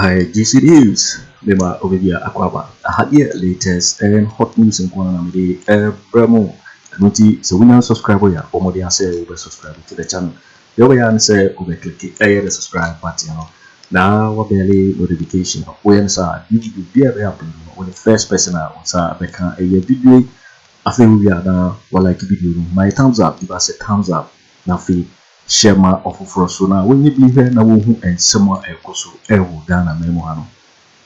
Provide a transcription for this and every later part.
GC News, Bema Obibia Aquaba. I had the latest and hot news in Kwanamidi, Bremo. Noti, so we now subscribe ya, or more than say, we subscribe to the channel. The way I say, we click the subscribe button. Now, we barely notification of when sir, you be a happen when the first person out, sir, I can a video. I feel we are now, well, like video. My thumbs up, give us a thumbs up. Now, feel. Share my offer for so now when you be here na who and someone else ewo Ghana memoano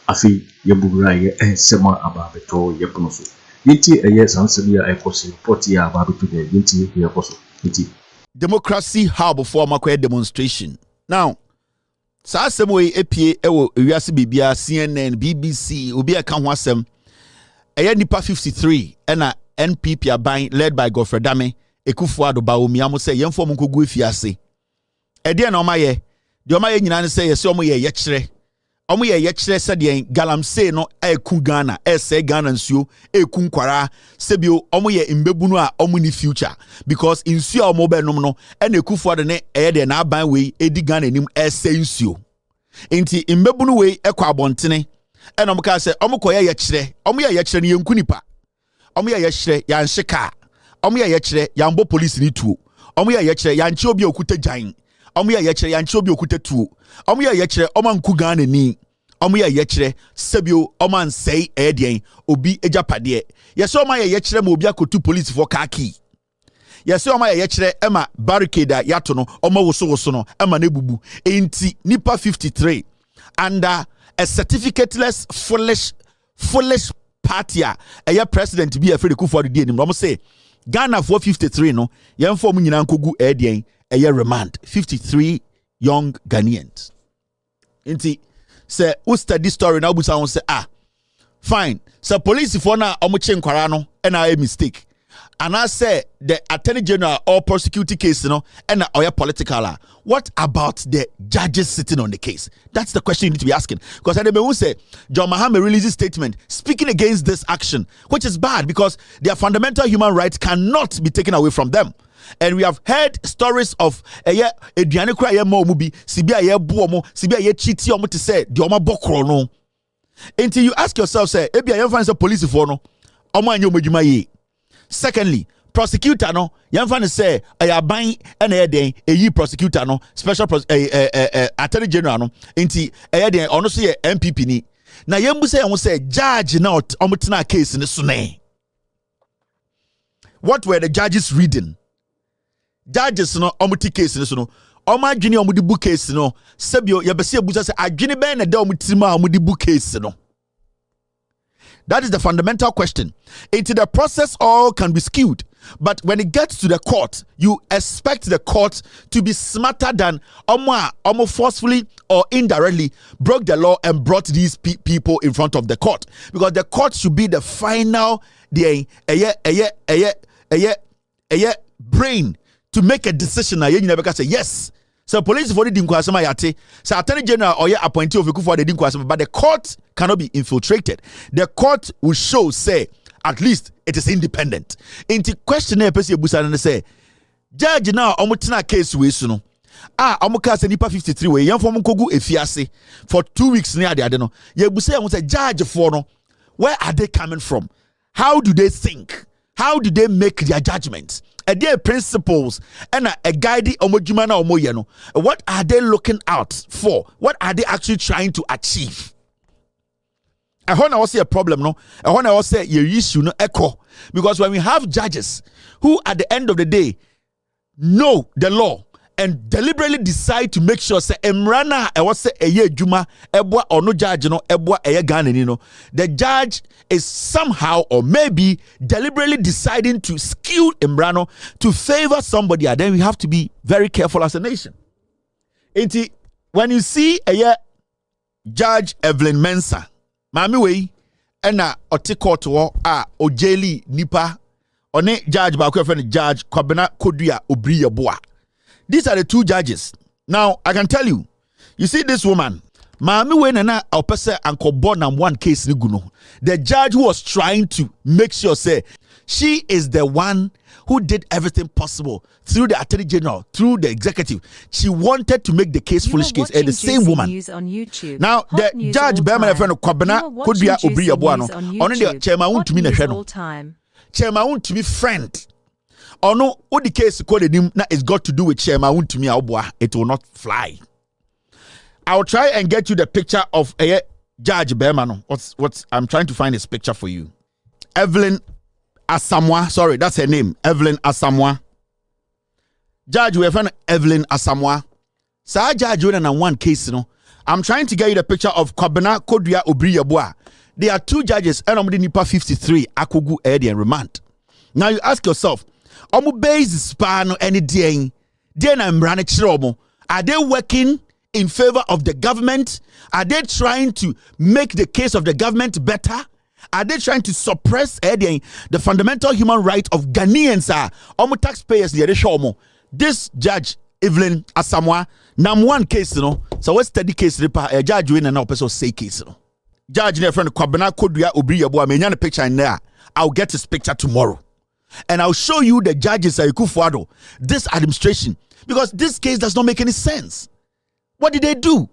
afi yebura and someone about the toll yeponoso yiti a yes answer ya ekosi report ya about to the yiti yeposo yiti democracy hub for makwe demonstration now sa asem we apie ewo ewiase bibia CNN BBC obi aka ho asem eye nipa 53 na NPP aban led by Godfrey Dame Akufo Addo Bawumia mo say yemfo mo nkogu efiase ede na omaye de omaye nyina ne say yesi omo ye yekire se de galamsey no eku Ghana ese Ghana nsuo eku nkwara sebio omo ye mbebunu a omo ni future because nsuo omo be nom no na Akufo Addo ne de na aban we edi Ghana nim ese nsuo enti mbebunu we ekwa abontene na omo ka say omo koye yekire ne yenku nipa omo ye yekire ya nheka omo ye yekire ya mbo police ni tuo omo ye yekire ya nche obi okuta jan omo ye yekire ya nche obi okuta tuo omo ye yekire omo nku Ghana ni omo ye yekire sebio omo ansei edien obi ejapade yese omo ye yekire ma obi akotu police for kaki yese omo ye yekire ema barricade yato no omo woso no ema na bubu enti nipa 53 under a certificateless foolish party a president bi afre Akufo Addo die nim omo say Ghana for 53 no yemfo mu nyina nkogu edien remand 53 young Ghanaians inti say who study story na obusa won say fine so police for na omoche nkwara no na a mistake and I say the attorney general or prosecuting case no and or political what about the judges sitting on the case? That's the question you need to be asking, because Aremeyaw say John Mahama releases statement speaking against this action, which is bad because their fundamental human rights cannot be taken away from them. And we have heard stories of eduane kura ye ma omu bi sibia ye bo omo sibia ye chiti omo to say the omo bokro no. Until you ask yourself say ebia ye find police for no omo anyo modwuma ye. Secondly, prosecutor no yamfa say ayaban na den eyi prosecutor no special attorney general no enti den ono so ye MPP ni na yembu say judge na omutena case ni so ne. What were the judges reading? Judges no omuti case ni so no oma adwene omudi book case no sebio yebese ebusa say adwene ben na da omutima omudi book case no. That is the fundamental question. Into the process, all can be skewed. But when it gets to the court, you expect the court to be smarter than almost forcefully or indirectly broke the law and brought these people in front of the court. Because the court should be the final brain to make a decision. You never say yes. So police for the dinkwasama yate. So attorney general or appointee of Akufo Addo dinkwasama, but the court cannot be infiltrated. The court will show, say, at least it is independent. Inti questionnaire person busa and say, judge now omutena case we suno. Omuka se nipa 53 we yam from kogu efiase for 2 weeks near the adeno. Ye busa say judge for no. Where are they coming from? How do they think? How do they make their judgments? Their principles and a guide omojuma na omoye no. What are they looking out for? What are they actually trying to achieve? I want to say a problem, no. I want to say your issue, no echo, because when we have judges who, at the end of the day, know the law and deliberately decide to make sure say emrana I was say eye juma ebwa or no judge no ebwa eye Ghana ni no, the judge is somehow or maybe deliberately deciding to skew emrano to favor somebody, then we have to be very careful as a nation. When you see Judge Evelyn Mensah Mami we ena ote court wo ojeli nipa one judge ba friend Judge Kwabena Agyarko boa. These are the two judges. Now I can tell you, you see this woman Mami we na opese anko born and one case ni guno. The judge who was trying to make sure say She is the one who did everything possible through the Attorney General, through the executive. She wanted to make the case foolish case. And the same woman. Now, the judge, Bawumia friend of Kwabena Agyarko, only the chairman won't to me chairman won't to me friend. Or no, what the case called him now is got to do with chairman won't to me. It will not fly. I'll try and get you the picture of a Judge Bawumia. What's I'm trying to find his picture for you. Evelyn Asamoah, sorry, that's her name. Evelyn Asamoah. Judge, we have found Evelyn Asamoah. Sir Judge, when I one case, I'm trying to get you the picture of Kwabena Agyarko. There are 2 judges, and I'm the NIPA 53, Akogu Edi and remand. Now you ask yourself, Omu base span any day, then I'm running. Are they working in favor of the government? Are they trying to make the case of the government better? Are they trying to suppress the fundamental human right of Ghanaians? Omo taxpayers, this judge Evelyn Asamoah, one case, so what's study case? A judge win and also say case. Judge, my friend Kwabena Agyarko, I mean, picture in there. I'll get his picture tomorrow, and I'll show you the judges Akufo Addo, this administration, because this case does not make any sense. What did they do?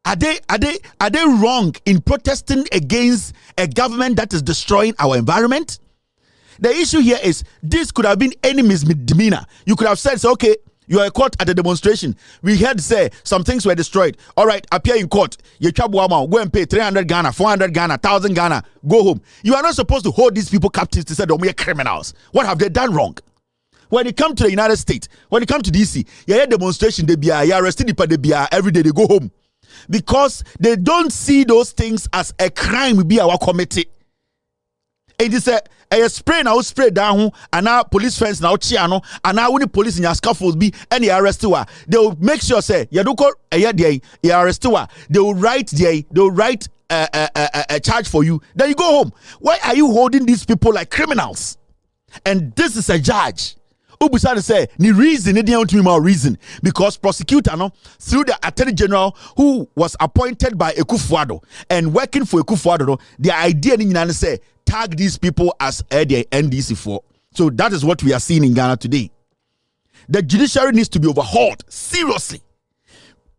Are they wrong in protesting against a government that is destroying our environment? The issue here is this could have been any misdemeanor. You could have said, okay, you are caught at a demonstration. We heard say some things were destroyed. All right, appear in court. You go and pay 300 Ghana, 400 Ghana, 1,000 Ghana. Go home. You are not supposed to hold these people captives to say that we are criminals. What have they done wrong? When it comes to the United States, when it comes to DC, you hear demonstration, they be arrested, they be every day they go home. Because they don't see those things as a crime will be our committee. It is a spray now spray down and now police fence now chiano and now when the police in your scaffold be any arrest you, they will make sure say you don't call a arrest you, they will write a charge for you, then you go home. Why are you holding these people like criminals? And this is a judge Ubusani say the reason they didn't want more reason because prosecutor through the Attorney General who was appointed by Akufo Addo and working for Akufo Addo, the idea in say tag these people as the NDC4. So that is what we are seeing in Ghana today. The judiciary needs to be overhauled seriously.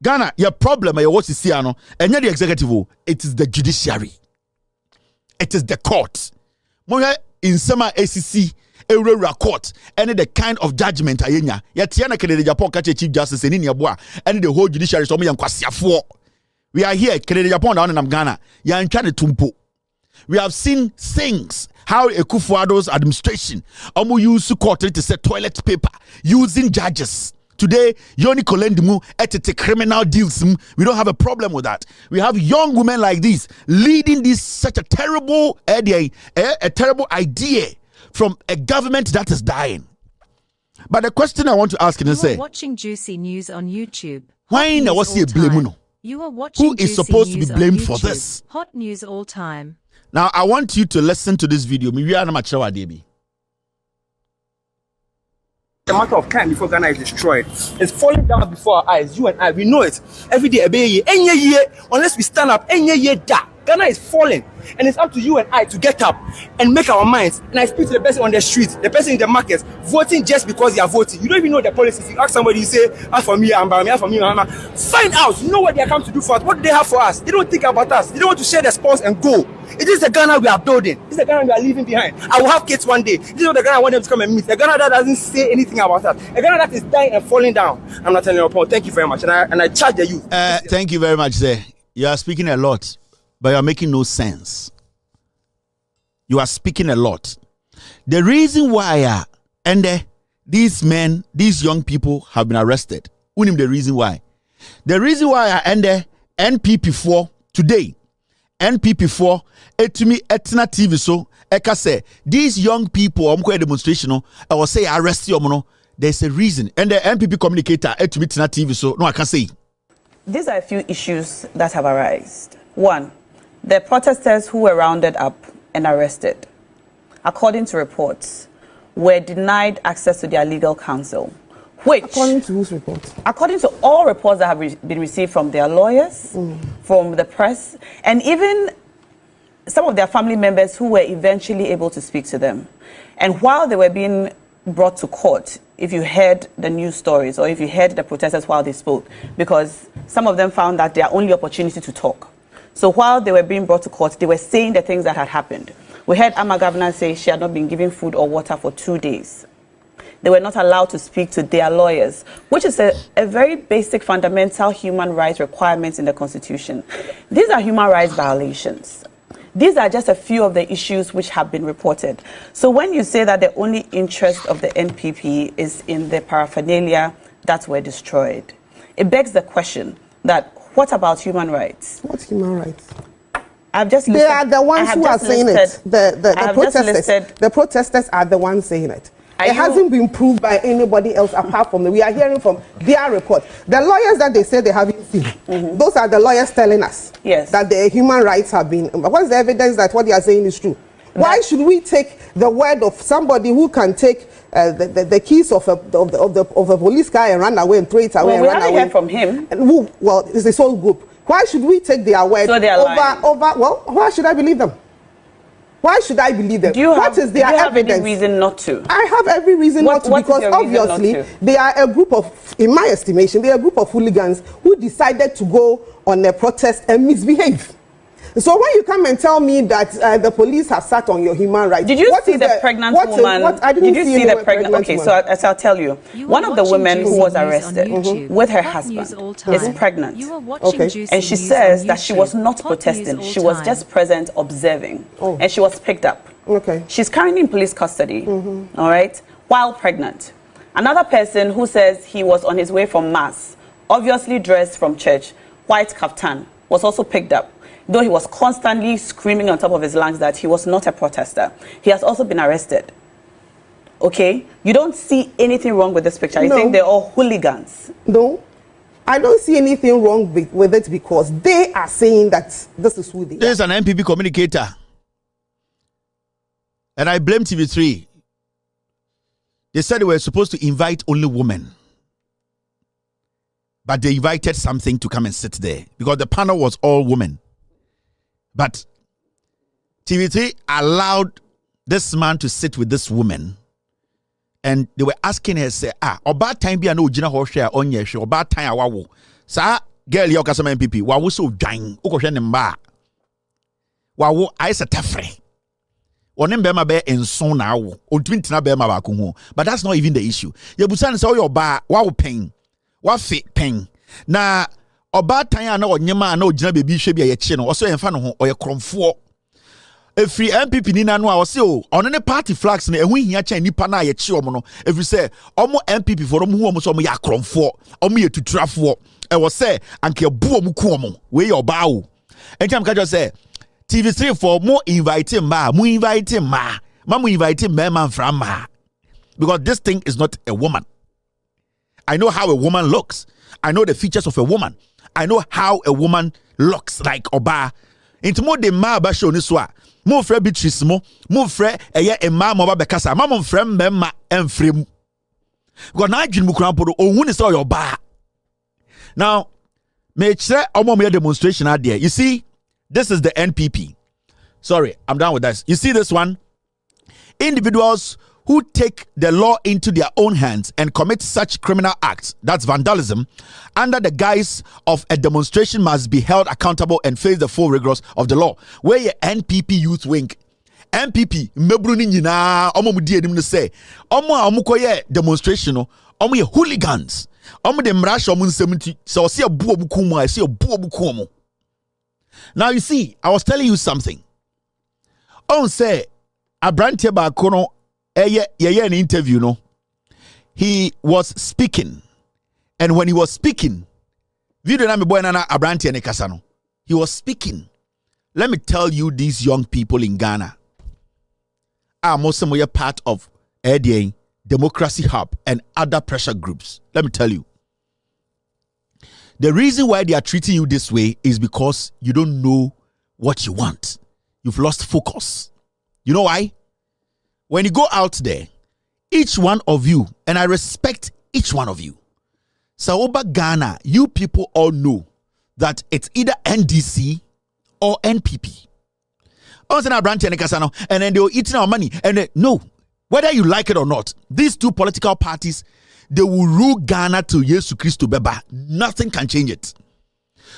Ghana, your problem is what you see and not the executive. It is the judiciary. It is the court. In some ACC. A court and the kind of judgment ayenya yetiana Kennedy Agyapong catch Chief Justice and the whole judiciary so we are here Kennedy Agyapong down in Ghana ya ntwane tumpo. We have seen things how Akufo Addo's administration use court to set toilet paper using judges. Today, Yoni Kolendimu etete criminal deals. We don't have a problem with that. We have young women like this leading this such a terrible idea, a terrible idea from a government that is dying. But the question I want to ask is say, watching Juicy News on YouTube. Why now was he blamed? You are watching Who is supposed to be blamed for this? Hot news all time. Now I want you to listen to this video. The matter of time before Ghana is destroyed. It's falling down before our eyes. You and I, we know it. Every day, any year, unless we stand up, any year, Ghana is falling. And it's up to you and I to get up and make our minds. And I speak to the person on the street, the person in the markets, voting just because they are voting. You don't even know the policies. You ask somebody, you say, as for me, I'm for me, find out. You know what they are come to do for us. What do they have for us? They don't think about us. They don't want to share the spoils and go. It is the Ghana we are building. It is the Ghana we are leaving behind. I will have kids one day. This is what the Ghana I want them to come and meet. The Ghana that doesn't say anything about us. The Ghana that is dying and falling down. I'm not telling you, Paul. Thank you very much. And I charge the youth. Thank you very much, sir. You are speaking a lot, but you are making no sense. You are speaking a lot. The reason why these men, these young people have been arrested. Unim the reason why. The reason why NPP4 today. NPP4 etumi etna TV so eka say these young people demonstration I will say arrest you there's a reason and the NPP communicator etumi etna TV so no I can say these are a few issues that have arisen. One, the protesters who were rounded up and arrested, according to reports, were denied access to their legal counsel. Which, according to whose report? According to all reports that have been received from their lawyers, from the press, and even some of their family members who were eventually able to speak to them. And while they were being brought to court, if you heard the news stories or if you heard the protesters while they spoke, because some of them found that their only opportunity to talk. So while they were being brought to court, they were saying the things that had happened. We heard Ama Governor say she had not been given food or water for 2 days. They were not allowed to speak to their lawyers, which is a very basic fundamental human rights requirement in the Constitution. These are human rights violations. These are just a few of the issues which have been reported. So when you say that the only interest of the NPP is in the paraphernalia that were destroyed, it begs the question that what about human rights? What's human rights? I've just listed, they are the ones who are saying it. The protesters. The protesters are the ones saying it. It hasn't been proved by anybody else apart from we are hearing from their report. The lawyers that they say they haven't seen, those are the lawyers telling us that the human rights have been. What's the evidence that what they are saying is true? Why should we take the word of somebody who can take the keys of a police car and run away and throw it away? Well, we haven't heard from him. Well, it's a whole group. Why should we take their word over? Well, why should I believe them? Why should I believe them? What is their evidence? Do you have any reason not to? I have every reason not to, because obviously they are a group of, in my estimation, they are a group of hooligans who decided to go on a protest and misbehave. So when you come and tell me that the police have sat on your human rights, did you see the pregnant woman? Did you see the pregnant? Okay, so as I'll tell you, one of the women who was arrested with her husband is pregnant. Okay, and she says that she was not protesting; she was just present observing, and she was picked up. Okay, she's currently in police custody. All right, while pregnant. Another person who says he was on his way from mass, obviously dressed from church, white kaftan, was also picked up. Though he was constantly screaming on top of his lungs that he was not a protester. He has also been arrested. Okay? You don't see anything wrong with this picture. You think they're all hooligans. No. I don't see anything wrong with it because they are saying that this is who they are. There's an NPP communicator. And I blame TV3. They said they were supposed to invite only women. But they invited something to come and sit there because the panel was all women. But TV3 allowed this man to sit with this woman, and they were asking her, say, about time be an original horse share on your show, about time awawo. Sa girl yokasama MPP, wawu so dying, okoshe nemba. Wawu aisa tafre. Onem bema be enson na awo. Ontwintina bema ba ko. But that's not even the issue. Yebusan say your ba wawu pen. Wa fit pen. Na oba tan na onyema na ogina bebi hwe bia ye kye no oso yemfa no ho oye kromfo efri MPP ni na no a ose o ono ne party flags na ehu hia kyan nipa na ye kye omo no efri se omo MPP for omo hu omo so omo ya kromfo omo ye tuturafo e wo se anke bu omo ku omo we ye oba o entam ka jo se TV3 for mo invite ma mo invite ma mo invite man from ma, because this thing is not a woman. I know how a woman looks. I know the features of a woman. I know how a woman looks like oba. Into more de ma ba show ni so a. Mo frɛ Beatrice mo frɛ ɛyɛ emma mo ba bekasa. Ma mo frɛ memma emfrem. Because na adwin mu kran podo ohun ni say oba. Now, me kyerɛ omo me demonstration out there. You see, this is the NPP. Sorry, I'm done with this. You see this one? Individuals who take the law into their own hands and commit such criminal acts, that's vandalism, under the guise of a demonstration must be held accountable and face the full rigors of the law. Where your NPP youth wing, NPP, mebruni nyina, omo mudi enim no say, omo koye demonstration no, omo ye hooligans, omo de mrasha omo nsem so see obu obuku mu, I see obu obuku omo. Now you see, I was telling you something. On say, Abrante ba kono an interview, no, he was speaking, and when he was speaking, he was speaking. Let me tell you, these young people in Ghana are most of part of ADA, Democracy Hub, and other pressure groups. Let me tell you, the reason why they are treating you this way is because you don't know what you want. You've lost focus. You know why? When you go out there, each one of you, and I respect each one of you, Saoba Ghana, you people all know that it's either NDC or NPP. On na branch and kasano, and then they were eating our money. And no, whether you like it or not, these two political parties, they will rule Ghana to Yesu Christo Beba. Nothing can change it.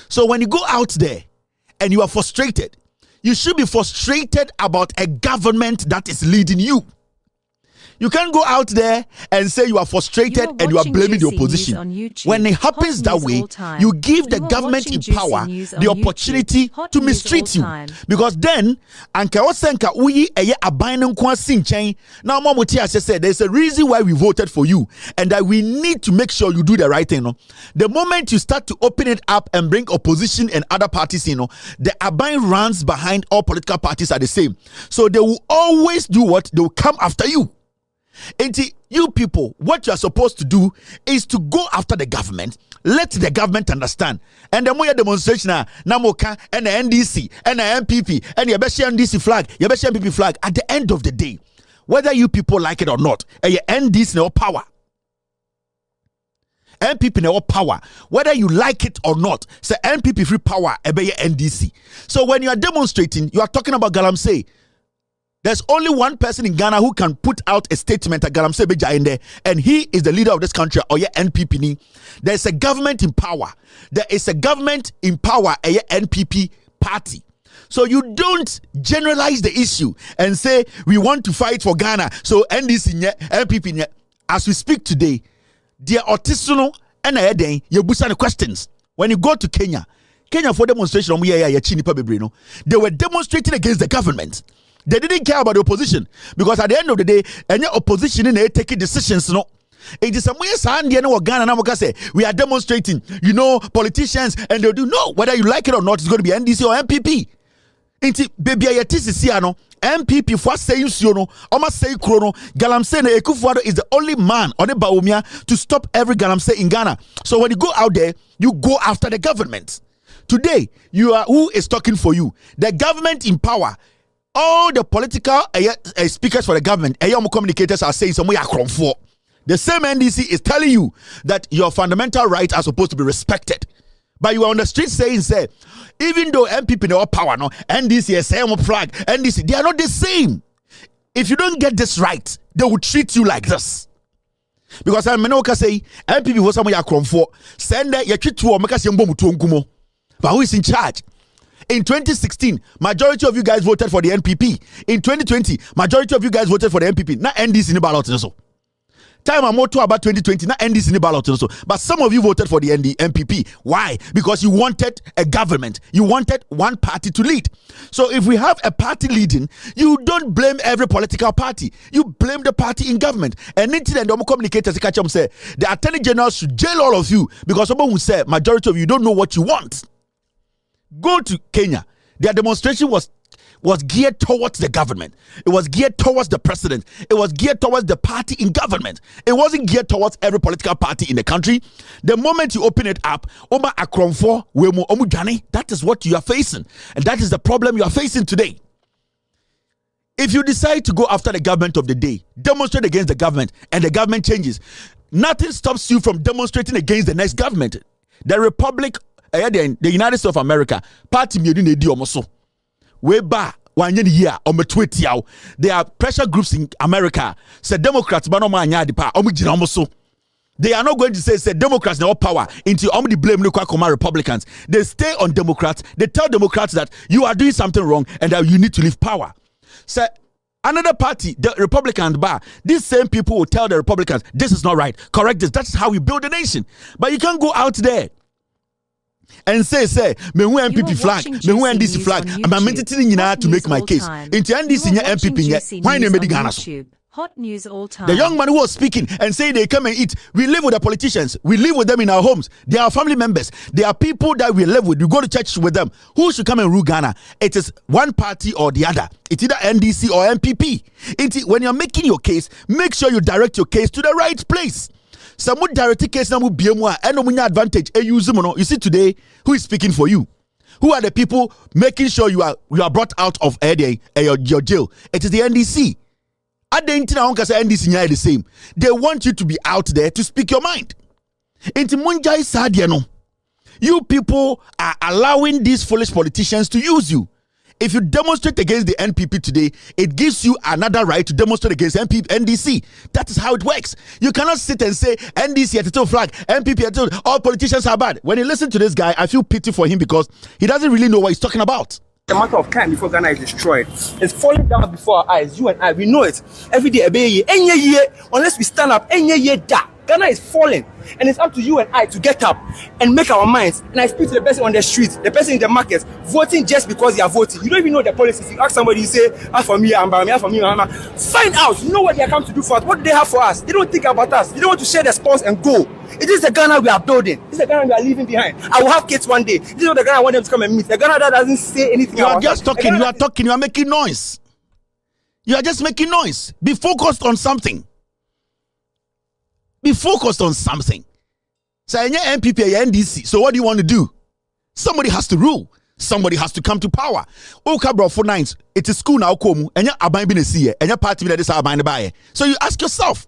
So when you go out there and you are frustrated, you should be frustrated about a government that is leading you. You can't go out there and say you are frustrated and you are blaming the opposition. When it happens that way, you give the government in power the opportunity to mistreat you. Because then, now said there's a reason why we voted for you and that we need to make sure you do the right thing. The moment you start to open it up and bring opposition and other parties in, the Aban runs behind all political parties are the same. So they will always do what? They will come after you. And you people, what you are supposed to do is to go after the government. Let the government understand. And the more demonstration, Namoka and the NDC and the MPP and the NDC flag, your MPP flag. At the end of the day, whether you people like it or not, your NDC no power. MPP no power. Whether you like it or not, say MPP free power. Your NDC. So when you are demonstrating, you are talking about galamsey. There's only one person in Ghana who can put out a statement at galamsey beja in there, and he is the leader of this country, or NPP. There's a government in power. There is a government in power, a NPP party. So you don't generalize the issue and say we want to fight for Ghana. So NDC, NPP. As we speak today, dear artisanal and you busa questions. When you go to Kenya for demonstration, they were demonstrating against the government. They didn't care about the opposition because at the end of the day, any opposition in taking decisions, no. It is some way Ghana say we are demonstrating, politicians, and they'll do no, whether you like it or not, it's going to be NDC or MPP. Inti baby no MPP for saying no, almost say chrono, galamsey na Akufo Addo is the only man on the Bawumia to stop every galamsey in Ghana. So when you go out there, you go after the government. Today, you are who is talking for you? The government in power. All the political speakers for the government, communicators are saying somewhere for. The same NDC is telling you that your fundamental rights are supposed to be respected. But you are on the street saying, even though MPP no power, no NDC is same flag, NDC, they are not the same. If you don't get this right, they will treat you like this. Because I can say MPP was somewhere for. Send that you treat to or but who is in charge? In 2016, majority of you guys voted for the NPP. In 2020, majority of you guys voted for the NPP. Not NDC in the ballot also. Time I'm more to about 2020, not NDC in the ballot also. But some of you voted for the NPP. Why? Because you wanted a government. You wanted one party to lead. So if we have a party leading, you don't blame every political party. You blame the party in government. And the communicators say the Attorney General should jail all of you because someone will say majority of you don't know what you want. Go to Kenya. Their demonstration was geared towards the government. It was geared towards the president. It was geared towards the party in government. It wasn't geared towards every political party in the country. The moment you open it up, that is what you are facing. And that is the problem you are facing today. If you decide to go after the government of the day, demonstrate against the government, and the government changes, nothing stops you from demonstrating against the next government. The Republic the United States of America party me di omoso we ba wanye year on me tweet yaw. There are pressure groups in America say Democrats ba no ma anya de pa omugina omoso. They are not going to say Democrats no power into the blame no Kwakoma Republicans. They stay on Democrats. They tell Democrats that you are doing something wrong and that you need to leave power. So another party, the Republicans bar, these same people will tell the Republicans this is not right, correct this. That's how we build a nation. But you can't go out there and say me who MPP flag, me who NDC flag, and I'm entertaining to make my case. Into NDC MPP, why name Ghana? Hot news all time. The young man who was speaking and saying they come and eat. We live with the politicians. We live with them in our homes. They are family members. They are people that we live with. We go to church with them. Who should come and rule Ghana? It is one party or the other. It's either NDC or MPP. When you're making your case, make sure you direct your case to the right place. Some would direct case now would be and advantage. You see today who is speaking for you. Who are the people making sure you are brought out of your jail? It is the NDC. At the internet, NDC the same. They want you to be out there to speak your mind. You people are allowing these foolish politicians to use you. If you demonstrate against the NPP today, it gives you another right to demonstrate against NDC. That is how it works. You cannot sit and say NDC at the flag, NPP at the all politicians are bad. When you listen to this guy, I feel pity for him because he doesn't really know what he's talking about. A matter of time before Ghana is destroyed. It's falling down before our eyes. You and I, we know it. Every day, any year, unless we stand up, any year, Ghana is falling. And it's up to you and I to get up and make our minds. And I speak to the person on the street, the person in the market, voting just because they are voting. You don't even know the policies. You ask somebody, you say, for me, for me, find out. You know what they are come to do for us. What do they have for us? They don't think about us. They don't want to share the spoils and go. It is the Ghana we are building. This is the Ghana we are leaving behind. I will have kids one day. This is what the Ghana I want them to come and meet. The Ghana that doesn't say anything. You are just talking. You are talking. You are making noise. You are just making noise. Be focused on something. Be focused on something. Say, NPP, NDC. So what do you want to do? Somebody has to rule. Somebody has to come to power. Okay, bro, for nines. It is school now, come. And you're about to see it. And you're party that is about to buy. So you ask yourself,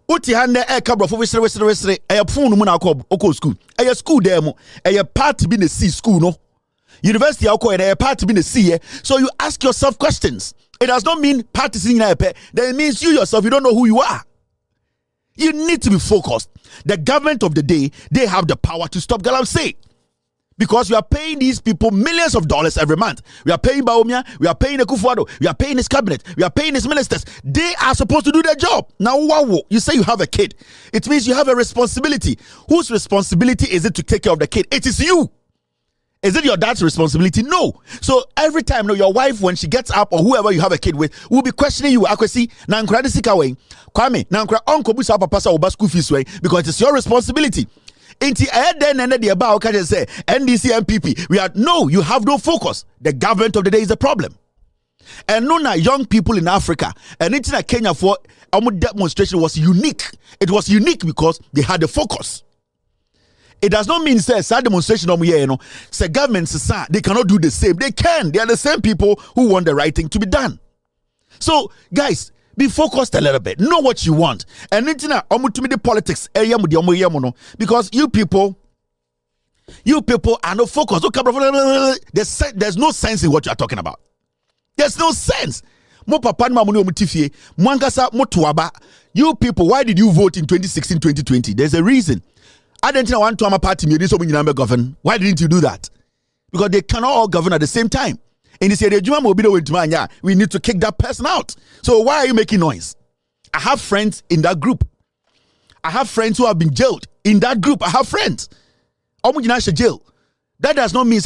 Uti hande kabro for wesere e phone mu na akọ school e school there mo e part be na see school no university akọ e part be na see. So you ask yourself questions. It does not mean parties in then it means you yourself you don't know who you are. You need to be focused. The government of the day, they have the power to stop galamsey. Because we are paying these people millions of dollars every month. We are paying Bawumia, we are paying Akufo Addo, we are paying his cabinet, we are paying his ministers. They are supposed to do their job. Now, wow, you say you have a kid. It means you have a responsibility. Whose responsibility is it to take care of the kid? It is you. Is it your dad's responsibility? No. So every time, no, your wife, when she gets up or whoever you have a kid with, will be questioning you. Akwesi, na nkura de sika way. Kwame, na nkura onko busa papa sa oba school fees way because it's your responsibility. Inti then and the about can say NDC MPP. You have no focus. The government of the day is the problem. And no young people in Africa and in Kenya for our demonstration was unique. It was unique because they had the focus. It does not mean say demonstration say governments they cannot do the same. They can. They are the same people who want the right thing to be done. So guys, be focused a little bit. Know what you want. And the politics because you people are not focused. There's no sense in what you are talking about. There's no sense. You people, why did you vote in 2016, 2020? There's a reason. I didn't want to party govern. Why didn't you do that? Because they cannot all govern at the same time. And they say we need to kick that person out. So why are you making noise? I have friends in that group. I have friends who have been jailed in that group. I have friends. Jail. That does not mean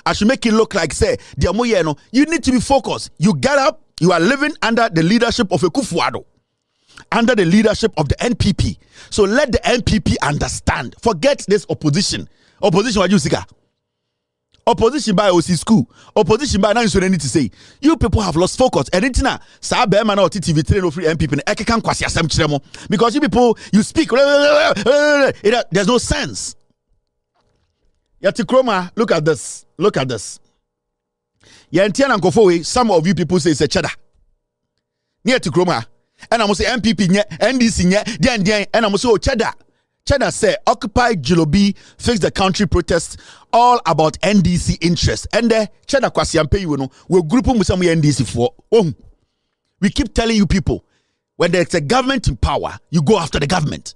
I should make it look like say you need to be focused. You get up. You are living under the leadership of Akufo Addo, under the leadership of the NPP. So let the NPP understand. Forget this opposition. Opposition what you see? Opposition by OC school. Opposition by now you need to say. You people have lost focus. And it's na sa be man TV train free NPP e can kwasi asem kiremo because you people you speak there's no sense. Yatikroma, look at this. Look at this. Yantiana Nkofo, some of you people say it's a cheddar. Near to Kroma. And I'm say MPP nye, NDC nye, den, and I'm say cheddar. Cheddar say Occupy Jubilee fix the country protests all about NDC interest. And the cheddar kwasi ampe you know we group with some NDC for. We keep telling you people when there's a government in power, you go after the government.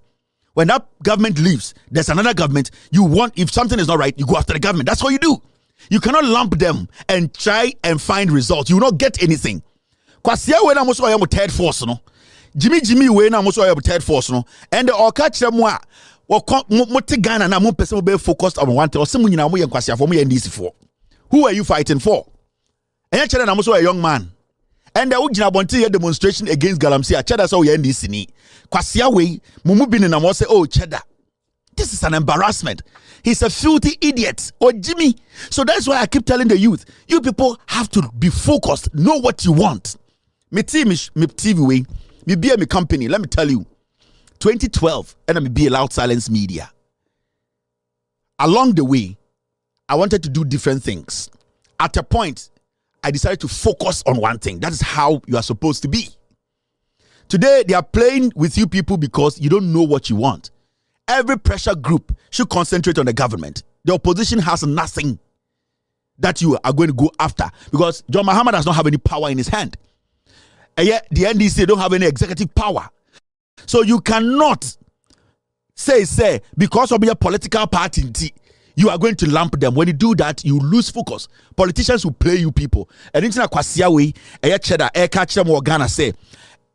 When that government leaves, there's another government. You want, if something is not right, you go after the government. That's what you do. You cannot lump them and try and find results. You will not get anything. Kwasia we na mo so am third force no. Jimmy we na mo so am third force no. And the oka kire mo a mo te Ghana na mo person be focused on one thing. Ose mo nyina mo ye kwasia for mo ye NDC for. Who are you fighting for? And you kire na mo so a young man. And the ujina bonti demonstration against galamsey. Cheddar so ye NDC ni. Kwasia we mumu bin na mo say oh cheddar. This is an embarrassment. He's a filthy idiot. Or Jimmy. So that's why I keep telling the youth, you people have to be focused. Know what you want. Me TV way. Me be a company. Let me tell you. 2012. And I be a Loud Silence Media. Along the way, I wanted to do different things. At a point, I decided to focus on one thing. That is how you are supposed to be. Today, they are playing with you people because you don't know what you want. Every pressure group should concentrate on the government. The opposition has nothing. that you are going to go after, because John Mahama does not have any power in his hand. And yet the NDC don't have any executive power. So you cannot say because of your political party you are going to lump them. When you do that, you lose focus. Politicians will play you people. And it's not kwasia way. Catch them or Ghana say.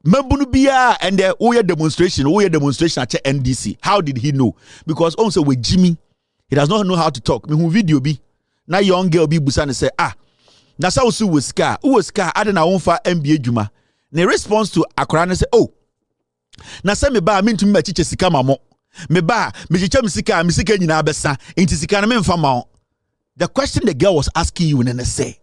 Membunubia and the demonstration at NDC. How did he know? Because also with Jimmy, he does not know how to talk. Me who video be na young girl be busan and say na sa Owusu was scar. Who was scar? I don't know for MBA Juma. The response to Akorane say, oh, na say me ba me ntumi ma chiche sika mamo. Me ba me chiche misika nyina besa. Inti sika na me mfa ma. The question the girl was asking you and say,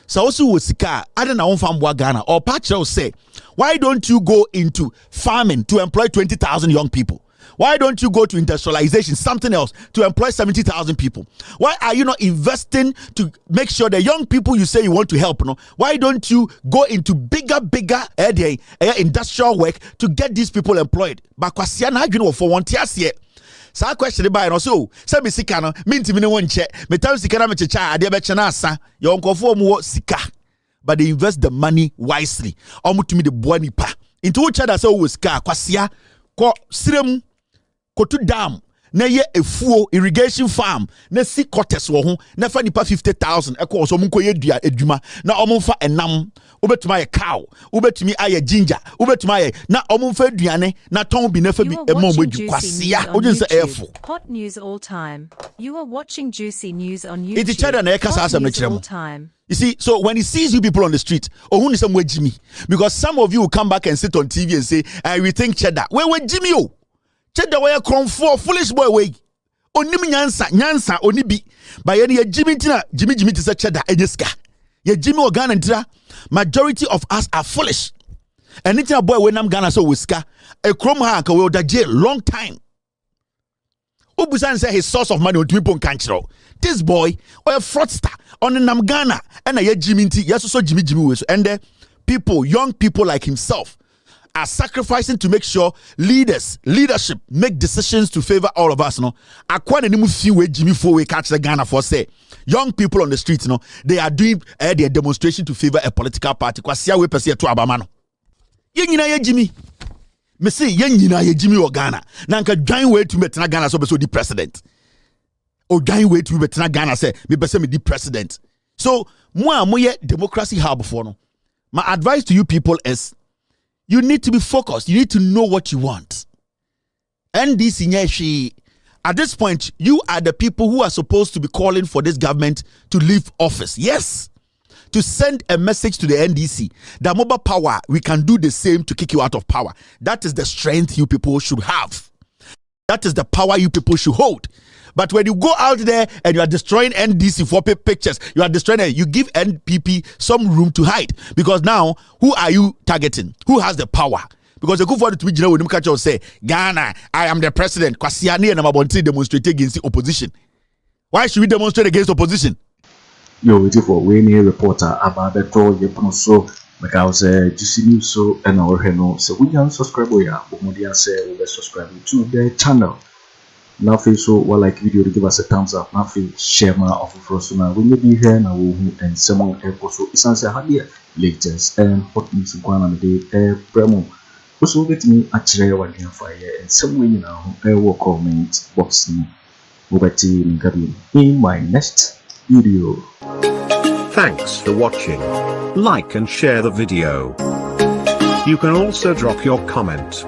so Owusu was sika, I don't know from Ghana or Pacho say, why don't you go into farming to employ 20,000 young people? Why don't you go to industrialization, something else, to employ 70,000 people? Why are you not investing to make sure the young people you say you want to help? No? Why don't you go into bigger industrial work to get these people employed? But for one year, so question by no so say me sika no minti me won che me tam sika na me checha ade be che na asa your nkofo mu sika, but they invest the money wisely. Omutumi de boa nipa into which other say we sika kwasia ko sirem kotu dam na ye efuo irrigation farm na si quarters wo ho na fa nipa 50,000 ekọ so munko ye dua adwuma na omumfa enam ubetuma ye cow ubetumi aye ginger ubetuma aye na omumfa aduane na ton bi na fa bi emo modu kwasia ojun se efo. Hot news all time. You are watching Juicy News on YouTube. It's chada na ekasa asem na kirem. You see, so when he sees you people on the street, oh, some way Jimmy, because some of you will come back and sit on TV and say, we think cheddar. Where Jimmy? Oh, cheddar where come for foolish boy way. Oni nyansa oni bi. By any Jimmy to say cheddar ejeska. Ye Jimmy or Ghana ntira. Majority of us are foolish. And it's a boy when I'm Ghana so whisker. A chrome hank will da jail long time. Ubusan say his source of money on Twipon Kanchro. This boy or a fraudster on the Namgana and a Jimmy yes so Jimmy and people, young people like himself are sacrificing to make sure leadership make decisions to favor all of us. No, Akwane nimu fiwe Jimmy for catch the Ghana for say young people on the streets. No, they are doing their demonstration to favor a political party. Kwa siya we pesi to abamano. Ye Jimmy. Me say ye Jimmy or Ghana. Nanka join way to metna Ghana so the president. Or dying way to betina Ghana say me be the president. So moye democracy hub for no. My advice to you people is you need to be focused. You need to know what you want. And this at this point, you are the people who are supposed to be calling for this government to leave office. Yes. To send a message to the NDC that mobile power, we can do the same to kick you out of power. That is the strength you people should have. That is the power you people should hold. But when you go out there and you are destroying NDC for pictures, you are destroying it, you give NPP some room to hide. Because now, who are you targeting? Who has the power? Because the Akufo Addo to be when catch say, Ghana, I am the president. Kwasiani and Amabonti demonstrate against the opposition. Why should we demonstrate against opposition? Yo, waiting for Wayne reporter about the toll so because Juicy News so and our heno. So we can subscribe ya. Umudia say we subscribe to the channel. Now so what like video to give us a thumbs up. Now share my offer so now when you be here now and someone also essentially had the latest and hot news in Kwana the promo. Also get me actually what Gyamfi and somewhere you know will comment box over to in my next video. Thanks for watching. Like and share the video. You can also drop your comment.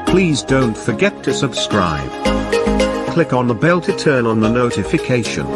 Please don't forget to subscribe. Click on the bell to turn on the notification.